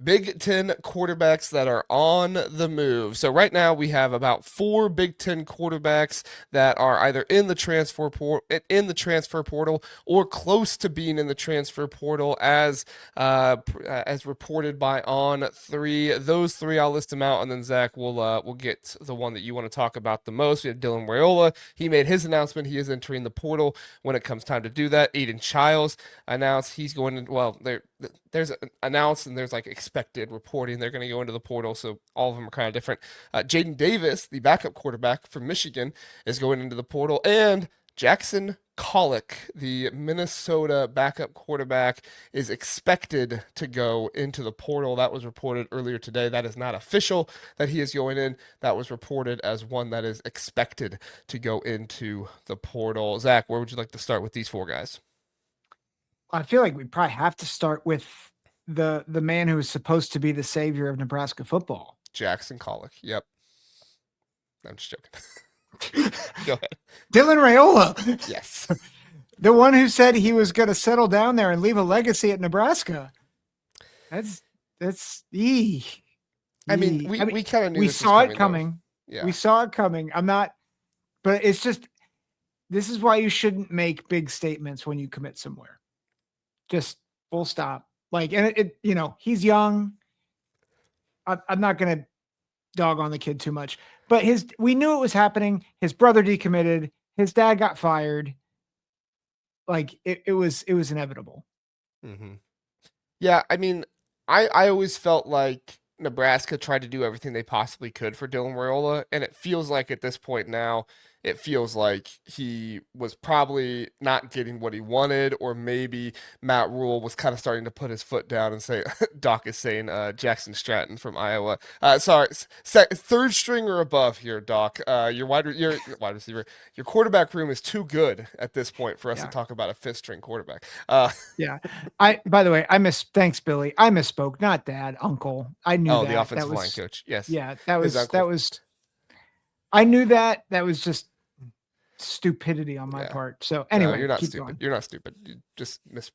Big Ten quarterbacks that are on the move. So right now we have about four Big Ten quarterbacks that are either in the transfer portal or close to being in the transfer portal, as reported by On Three. Those three, I'll list them out, and then Zach will get the one that you want to talk about the most. We have Dylan Raiola. He made his announcement. He is entering the portal when it comes time to do that. Aiden Chiles announced he's going to. Well, there's announced and there's like expected reporting they're going to go into the portal, so all of them are kind of different. Jayden Davis, the backup quarterback from Michigan, is going into the portal, and Jackson Kollock, the Minnesota backup quarterback, is expected to go into the portal. That was reported earlier today. That is not official that he is going in. That was reported as one that is expected to go into the portal. Zach, where would you like to start with these four guys? I feel like we probably have to start with the man who is supposed to be the savior of Nebraska football. Jackson Kollock. Yep. I'm just joking. Go ahead. Dylan Raiola. Yes. The one who said he was going to settle down there and leave a legacy at Nebraska. That's I mean, we kind of knew we this saw was it coming. Yeah. We saw it coming. But it's just, this is why you shouldn't make big statements when you commit somewhere. Just full stop. Like, and he's young. I'm not going to dog on the kid too much, but we knew it was happening. His brother decommitted. His dad got fired. Like it was inevitable. Mm-hmm. Yeah. I mean, I always felt like Nebraska tried to do everything they possibly could for Dylan Raiola, and it feels like at this point now, it feels like he was probably not getting what he wanted, or maybe Matt Rhule was kind of starting to put his foot down and say, Doc is saying Jackson Stratton from Iowa. Sorry, third string or above here, Doc. Your wide receiver, your quarterback room is too good at this point for us to talk about a fifth string quarterback. Yeah. By the way, thanks, Billy. I misspoke, not dad, uncle. I knew that. Oh, the offensive line coach. Yes. Yeah, that was, I knew that. That was just stupidity on my part. So anyway, no, you're not keep stupid. Going. You're not stupid. You just miss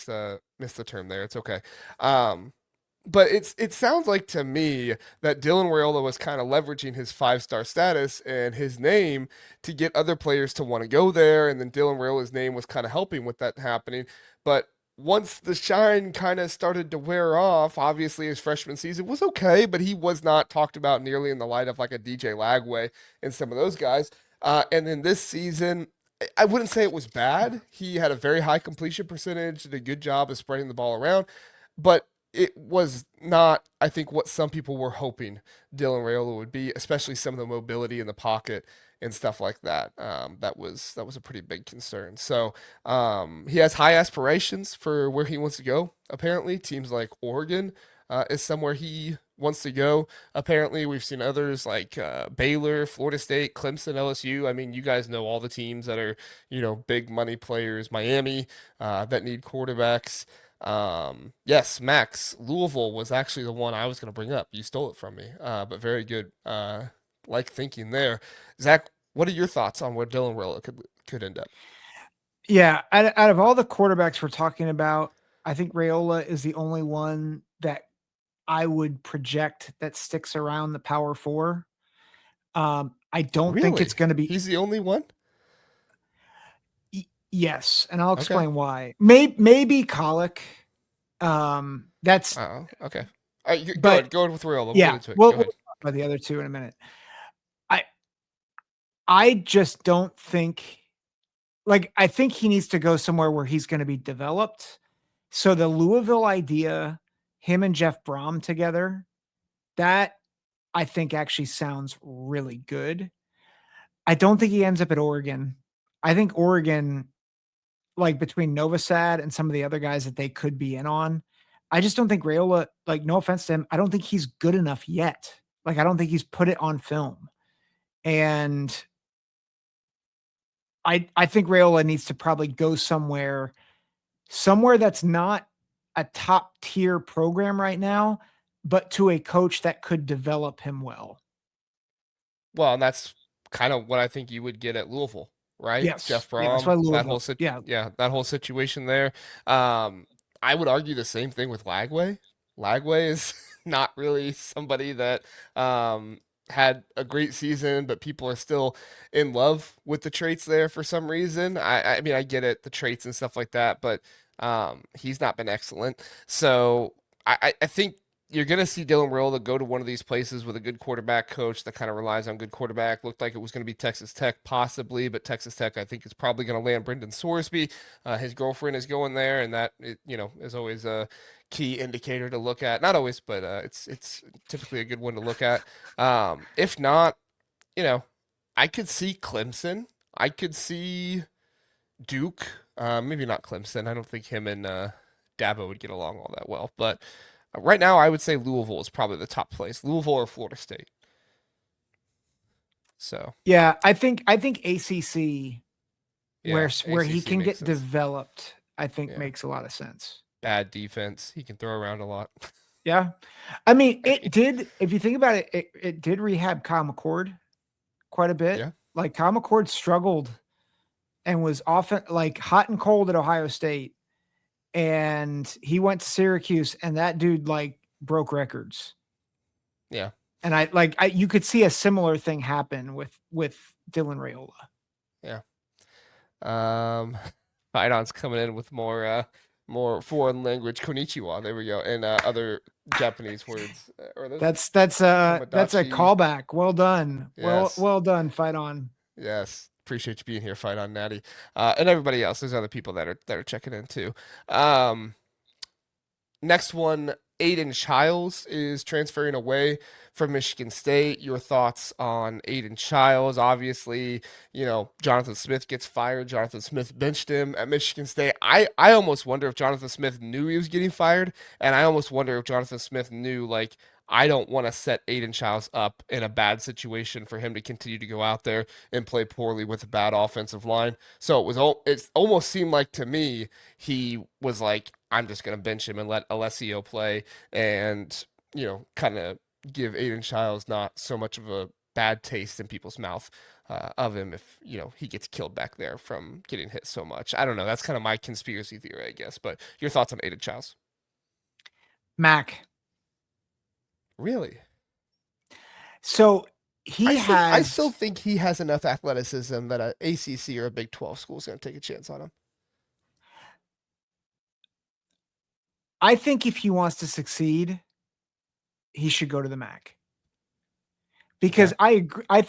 the term there. It's okay. But it sounds like to me that Dylan Raiola was kind of leveraging his 5-star status and his name to get other players to want to go there, and then Dylan Raiola's name was kind of helping with that happening. But once the shine kind of started to wear off, obviously his freshman season was okay, but he was not talked about nearly in the light of like a DJ Lagway and some of those guys. And then this season, I wouldn't say it was bad. He had a very high completion percentage, did a good job of spreading the ball around, but it was not, I think, what some people were hoping Dylan Raiola would be, especially some of the mobility in the pocket and stuff like that. That was a pretty big concern. So he has high aspirations for where he wants to go. Apparently, teams like Oregon is somewhere he wants to go. Apparently, we've seen others like Baylor, Florida State, Clemson, LSU. I mean, you guys know all the teams that are, big money players. Miami that need quarterbacks. Yes, Max, Louisville was actually the one I was going to bring up. You stole it from me, but very good. Like thinking there. Zach, what are your thoughts on where Dylan Raiola could end up? Yeah, out of all the quarterbacks we're talking about, I think Raiola is the only one that I would project that sticks around the Power Four. I don't think it's going to be. He's the only one. Yes, and I'll explain why. Maybe Kolick. That's okay. All right, go ahead with Raiola. Yeah, we'll talk about the other two in a minute. I just don't think. I think he needs to go somewhere where he's going to be developed. So the Louisville idea, him and Jeff Brohm together, that I think actually sounds really good. I don't think he ends up at Oregon. I think Oregon, between Novosad and some of the other guys that they could be in on, I just don't think Raiola, no offense to him, I don't think he's good enough yet. I don't think he's put it on film. And I think Raiola needs to probably go somewhere that's not a top tier program right now, but to a coach that could develop him well. Well, and that's kind of what I think you would get at Louisville, right? Yes. Jeff Brohm, that whole situation there. I would argue the same thing with Lagway. Lagway is not really somebody that had a great season, but people are still in love with the traits there for some reason. I mean, I get it, the traits and stuff like that, but he's not been excellent. So I think you're going to see Dylan Raiola go to one of these places with a good quarterback coach that kind of relies on good quarterback. Looked like it was going to be Texas Tech possibly, but Texas Tech I think is probably going to land Brendan Sorsby. His girlfriend is going there, and that is always a key indicator to look at. Not always, but it's typically a good one to look at. If not, you know, I could see Clemson. I could see Duke. Maybe not Clemson. I don't think him and Dabo would get along all that well, but. Right now, I would say Louisville is probably the top place. Louisville or Florida State. So Yeah, I think ACC yeah, where he ACC can makes get sense. developed, I think Yeah, makes a lot of sense. bad defense. He can throw around a lot. Yeah. I mean, I it mean, did, if you think about it, it did rehab Kyle McCord quite a bit. yeah, Like Kyle McCord struggled and was often like hot and cold at Ohio State. And he went to Syracuse and that dude like broke records. yeah, And you could see a similar thing happen with Dylan Raiola. yeah. Fighton's coming in with more foreign language konnichiwa. There we go, and other Japanese words. Or those That's a Tomodachi. callback. Well done. Yes, Well done, Fight On. yes. Appreciate you being here, Fight on Natty, and everybody else. There's other people that are checking in too. Um, Next one, Aiden Chiles is transferring away from Michigan State. Your thoughts on Aiden Chiles? Obviously, Jonathan Smith gets fired. Jonathan Smith benched him at Michigan State. I almost wonder if Jonathan Smith knew he was getting fired, and I almost wonder if Jonathan Smith knew, like, I don't want to set Aiden Chiles up in a bad situation for him to continue to go out there and play poorly with a bad offensive line. So it almost seemed like to me he was like, I'm just going to bench him and let Alessio play and, kind of give Aiden Chiles not so much of a bad taste in people's mouth of him if, he gets killed back there from getting hit so much. I don't know. That's kind of my conspiracy theory, I guess. But your thoughts on Aiden Chiles? Mac. Really? So I still think he has enough athleticism that a ACC or a Big 12 school is going to take a chance on him. I think if he wants to succeed, he should go to the MAC. Because Okay. I agree, I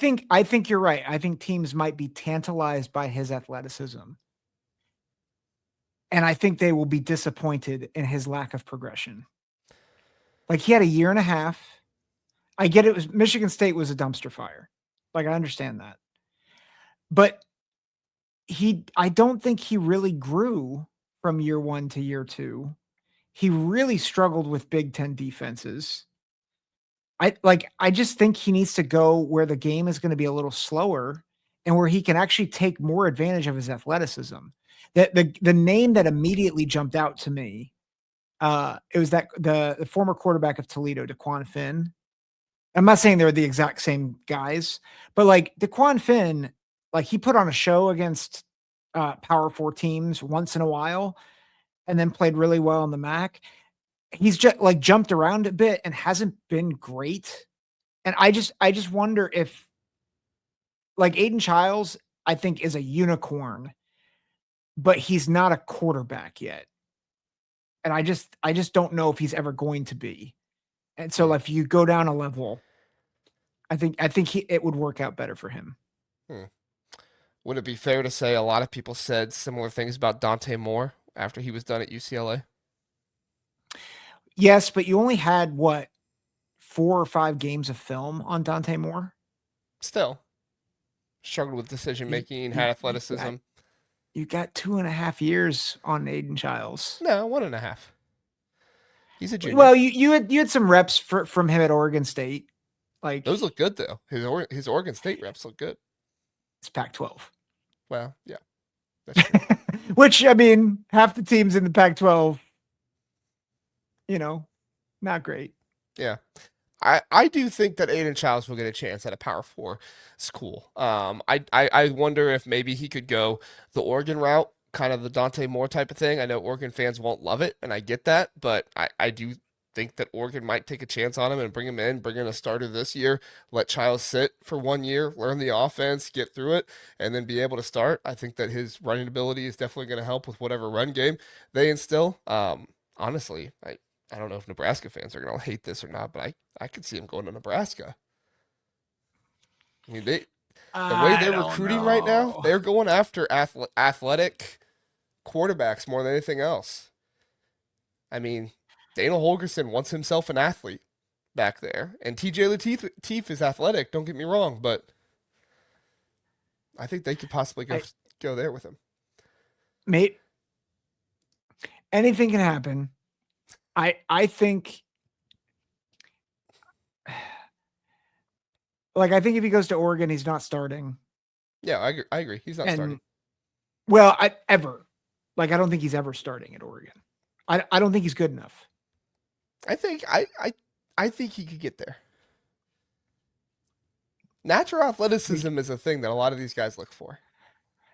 think you're right. I think teams might be tantalized by his athleticism. And I think they will be disappointed in his lack of progression. Like he had a year and a half. I get it was Michigan State was a dumpster fire. Like I understand that. But I don't think he really grew from year 1 to year 2. He really struggled with Big Ten defenses. I just think he needs to go where the game is going to be a little slower and where he can actually take more advantage of his athleticism. The name that immediately jumped out to me, it was that the former quarterback of Toledo, DeQuan Finn. I'm not saying they're the exact same guys, but like DeQuan Finn, like he put on a show against Power 4 teams once in a while and then played really well in the MAC. He's just like jumped around a bit and hasn't been great. And I just wonder if like Aiden Chiles, I think is a unicorn, but he's not a quarterback yet. And I just don't know if he's ever going to be. And so Hmm. if you go down a level, I think it would work out better for him. Hmm. Would it be fair to say a lot of people said similar things about Dante Moore after he was done at UCLA? Yes, but you only had what 4 or 5 games of film on Dante Moore. Still struggled with decision You, making, you, had you athleticism. got you got 2.5 years on Aiden Chiles. No, 1.5. He's a junior. Well, you had some reps from him at Oregon State, like Those look good though. His Oregon State reps look good. it's Pac-12, Well, yeah, that's true. which I mean, half the teams in the Pac-12, not great. Yeah. I do think that Aiden Chiles will get a chance at a Power Four school. I wonder if maybe he could go the Oregon route, kind of the Dante Moore type of thing. I know Oregon fans won't love it, and I get that, but I do think that Oregon might take a chance on him and bring him in, bring in a starter this year, let Chiles sit for 1 year, learn the offense, get through it, and then be able to start. I think that his running ability is definitely going to help with whatever run game they instill. Honestly, I don't know if Nebraska fans are going to hate this or not, but I could see him going to Nebraska. I mean, the way I they're don't recruiting right now, know. they're going after athletic quarterbacks more than anything else. I mean, Daniel Holgerson wants himself an athlete back there, and TJ Lateef is athletic. Don't get me wrong, but I think they could possibly go there with him. Mate, anything can happen. I think, like, I think if he goes to Oregon, he's not starting. Yeah, I agree. He's not starting. Well, ever. Like, I don't think he's ever starting at Oregon. I don't think he's good enough. I think he could get there. Natural athleticism is a thing that a lot of these guys look for.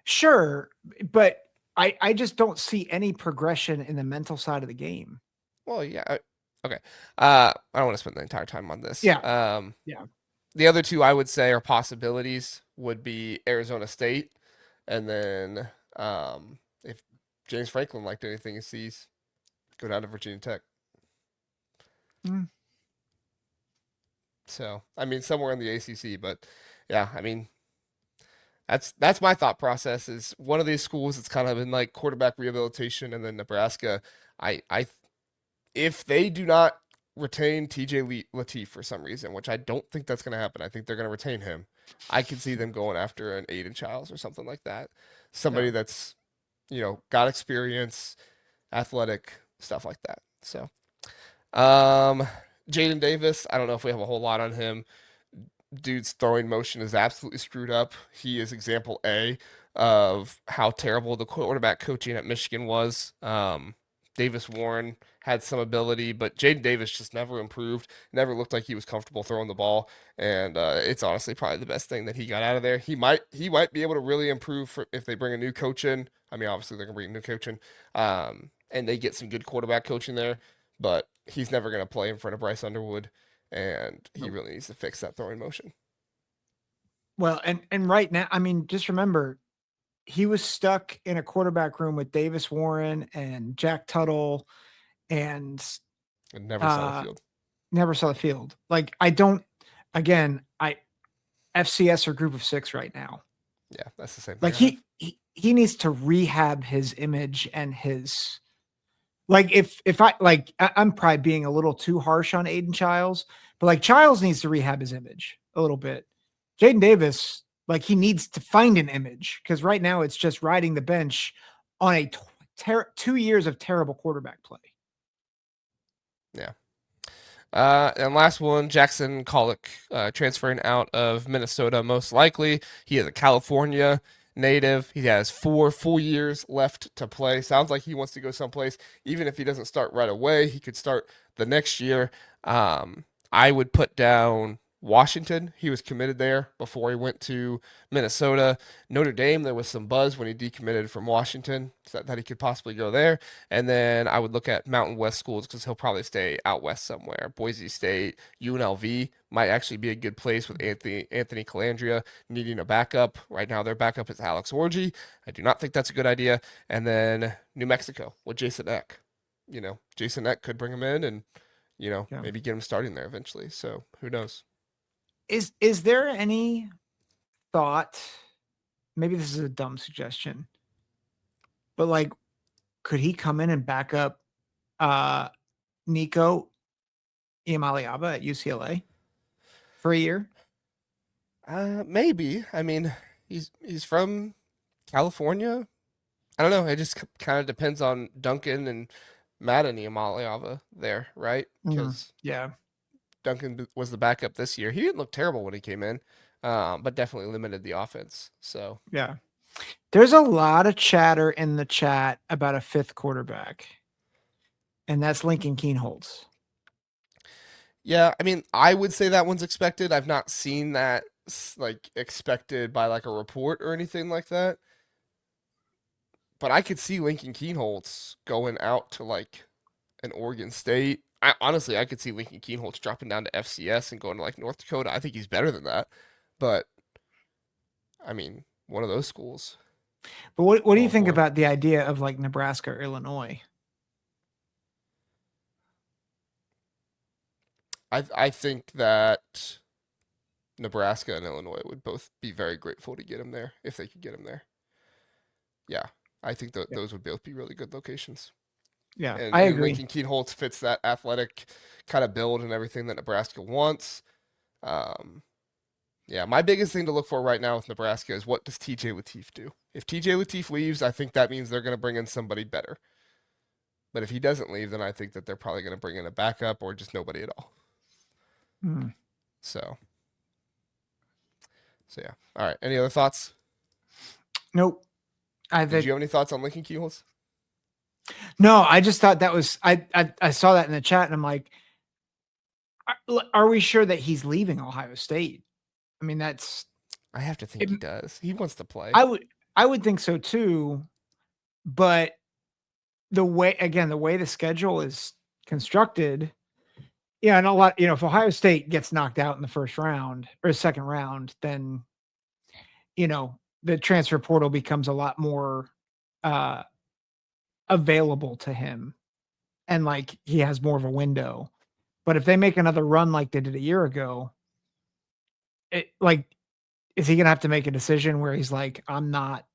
Sure, but I just don't see any progression in the mental side of the game. Well, yeah. Okay. I don't want to spend the entire time on this. Yeah. The other two I would say are possibilities would be Arizona State, and then if James Franklin liked anything he sees, go down to Virginia Tech. Mm. So, I mean, somewhere in the ACC, but yeah, I mean, that's my thought process. Is one of these schools that's kind of in like quarterback rehabilitation, and then Nebraska. If they do not retain TJ Lateef for some reason, which I don't think that's going to happen, I think they're going to retain him. I can see them going after an Aiden Chiles or something like that. Somebody that's, got experience, athletic, stuff like that. So, Jayden Davis, I don't know if we have a whole lot on him. Dude's throwing motion is absolutely screwed up. He is example A of how terrible the quarterback coaching at Michigan was. Davis Warren had some ability, but Jayden Davis just never improved. Never looked like he was comfortable throwing the ball, and it's honestly probably the best thing that he got out of there. He might be able to really improve if they bring a new coach in. I mean, obviously they're gonna bring a new coach in, and they get some good quarterback coaching there. But he's never gonna play in front of Bryce Underwood, and he really needs to fix that throwing motion. Well, and right now, I mean, just remember, he was stuck in a quarterback room with Davis Warren and Jack Tuttle, and never saw the field. Never saw the field. Like, I don't. Again, FCS or Group of Six right now. Yeah, that's the same. Like he needs to rehab his image and his. Like if I'm probably being a little too harsh on Aiden Chiles, but like Chiles needs to rehab his image a little bit. Jayden Davis, like he needs to find an image because right now it's just riding the bench on a 2 years of terrible quarterback play. Yeah. And last one, Jackson Kolick, transferring out of Minnesota, most likely. He is a California native. He has 4 full years left to play. Sounds like he wants to go someplace. Even if he doesn't start right away, he could start the next year. I would put down Washington. He was committed there before he went to Minnesota. Notre Dame, there was some buzz when he decommitted from Washington that he could possibly go there. And then I would look at Mountain West schools because he'll probably stay out west somewhere. Boise State, UNLV might actually be a good place with Anthony Calandria needing a backup. Right now, their backup is Alex Orji. I do not think that's a good idea. And then New Mexico with Jason Eck. Jason Eck could bring him in and, maybe get him starting there eventually. So who knows? Is there any thought? Maybe this is a dumb suggestion, but like, could he come in and back up Nico Iamaleava at UCLA for a year? Maybe. I mean, he's from California. I don't know. It just kind of depends on Duncan and Matt and Iamaleava there, right? Because yeah. Duncan was the backup this year. He didn't look terrible when he came in, but definitely limited the offense. So yeah, there's a lot of chatter in the chat about a 5th quarterback, and that's Lincoln Kienholz. Yeah, I mean, I would say that one's expected. I've not seen that like expected by like a report or anything like that. But I could see Lincoln Kienholz going out to like an Oregon State. honestly, I could see Lincoln Kienholz dropping down to FCS and going to like North Dakota. I think he's better than that. But I mean, one of those schools. But what do you All think for him. about the idea of like Nebraska or Illinois? I think that Nebraska and Illinois would both be very grateful to get him there if they could get him there. Yeah, I think Yeah, those would both be really good locations. yeah, And I and agree. Lincoln Kienholz fits that athletic kind of build and everything that Nebraska wants. Um, yeah, my biggest thing to look for right now with Nebraska is what does TJ Latif do? If TJ Latif leaves, I think that means they're going to bring in somebody better. But if he doesn't leave, then I think that they're probably going to bring in a backup or just nobody at all. Hmm. So, so yeah. All right. Any other thoughts? Nope. Did you have any thoughts on Lincoln Kienholz? No, I just thought that was I saw that in the chat and I'm like, are we sure that he's leaving Ohio State? I mean, that's I have to think it, he does. He wants to play. I would think so too, but the way the schedule is constructed, yeah, and a lot, if Ohio State gets knocked out in the first round or second round, then the transfer portal becomes a lot more uh available to him and like he has more of a window. But if they make another run like they did a year ago, like, is he gonna have to make a decision where he's like, I'm not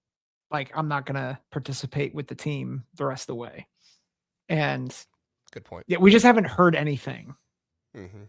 gonna participate with the team the rest of the way? And Good point. yeah, we just haven't heard anything. Mm-hmm.